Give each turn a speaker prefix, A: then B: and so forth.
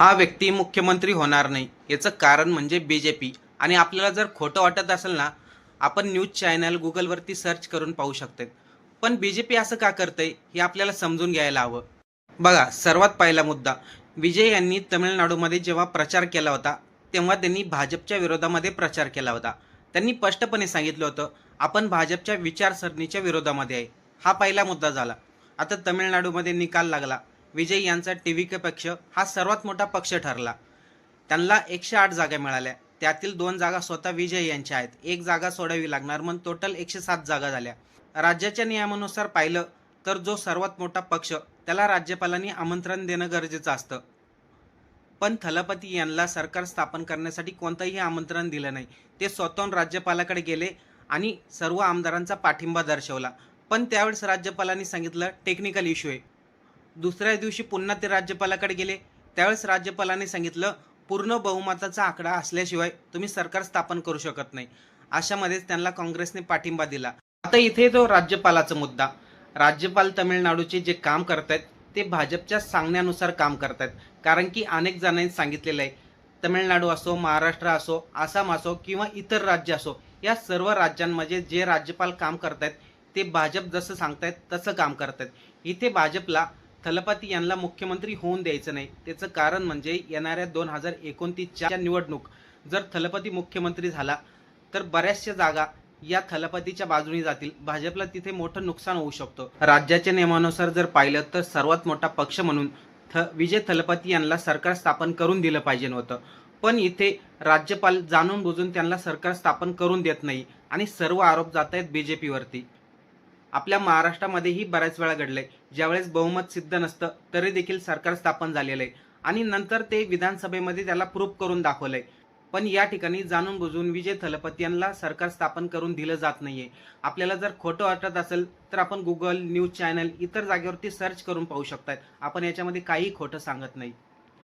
A: हा व्यक्ती मुख्यमंत्री होणार नाही याचं कारण म्हणजे बीजेपी. आणि आपल्याला जर खोटं वाटत असेल ना, आपण न्यूज चॅनल गुगलवरती सर्च करून पाहू शकतो. पण बीजेपी असं का करतंय हे आपल्याला समजून घ्यायला हवं. बघा, सर्वात पहिला मुद्दा, विजय यांनी तमिळनाडूमध्ये जेव्हा प्रचार केला होता तेव्हा त्यांनी भाजपच्या विरोधामध्ये प्रचार केला होता. त्यांनी स्पष्टपणे सांगितलं होतं, आपण भाजपच्या विचारसरणीच्या विरोधामध्ये आहे. हा पहिला मुद्दा झाला. आता तमिळनाडूमध्ये निकाल लागला. विजय यांचा टीव्हीके पक्ष हा सर्वात मोठा पक्ष ठरला. त्यांना 108 जागा मिळाल्या. त्यातील 2 जागा स्वतः विजय यांच्या आहेत. 1 जागा सोडावी लागणार, मग टोटल 107 जागा झाल्या. राज्याच्या नियमानुसार पाहिलं तर जो सर्वात मोठा पक्ष त्याला राज्यपालांनी आमंत्रण देणं गरजेचं असतं. पण थलपती यांना सरकार स्थापन करण्यासाठी कोणतंही आमंत्रण दिलं नाही. ते स्वतःहून राज्यपालाकडे गेले आणि सर्व आमदारांचा पाठिंबा दर्शवला. पण त्यावेळेस राज्यपालांनी सांगितलं टेक्निकल इश्यू आहे. दुसऱ्या दिवशी पुन्हा ते राज्यपालाकडे गेले. त्यावेळेस राज्यपालांनी सांगितलं पूर्ण बहुमताचा आकडा असल्याशिवाय तुम्ही सरकार स्थापन करू शकत नाही. अशामध्येच त्यांना काँग्रेसने पाठिंबा दिला. आता इथे जो राज्यपालाचा मुद्दा, राज्यपाल तमिळनाडूचे जे काम करतायत ते भाजपच्या सांगण्यानुसार काम करतायत. कारण की अनेक जणांनी सांगितलेलं आहे, तमिळनाडू असो, महाराष्ट्र असो, आसाम असो किंवा इतर राज्य असो, या सर्व राज्यांमध्ये जे राज्यपाल काम करतायत ते भाजप जसं सांगतायत तसं काम करतायत. इथे भाजपला थलपती यांना मुख्यमंत्री होऊन द्यायचं नाही. त्याचं कारण म्हणजे येणाऱ्या 2029च्या निवडणूक जर थलपती मुख्यमंत्री झाला तर बऱ्याचशा जागा या थलपतीच्या बाजूने जातील. भाजपला तिथे मोठं नुकसान होऊ शकतं. राज्याच्या नियमानुसार जर पाहिलं तर सर्वात मोठा पक्ष म्हणून विजय थलपती यांना सरकार स्थापन करून दिलं पाहिजे नव्हतं. पण इथे राज्यपाल जाणून बुजून त्यांना सरकार स्थापन करून देत नाही आणि सर्व आरोप जात आहेत बीजेपीवरती. आपल्या महाराष्ट्रामध्येही बऱ्याच वेळा घडलंय, ज्यावेळेस बहुमत सिद्ध नसतं तरी देखील सरकार स्थापन झालेलं आहे आणि नंतर ते विधानसभेमध्ये त्याला प्रूफ करून दाखवलंय. पण या ठिकाणी जाणून बुजून विजय थलपती यांना सरकार स्थापन करून दिलं जात नाहीये. आपल्याला जर खोटं वाटत असेल तर आपण गुगल, न्यूज चॅनल इतर जागेवरती सर्च करून पाहू शकताय. आपण याच्यामध्ये काही खोटं सांगत नाही.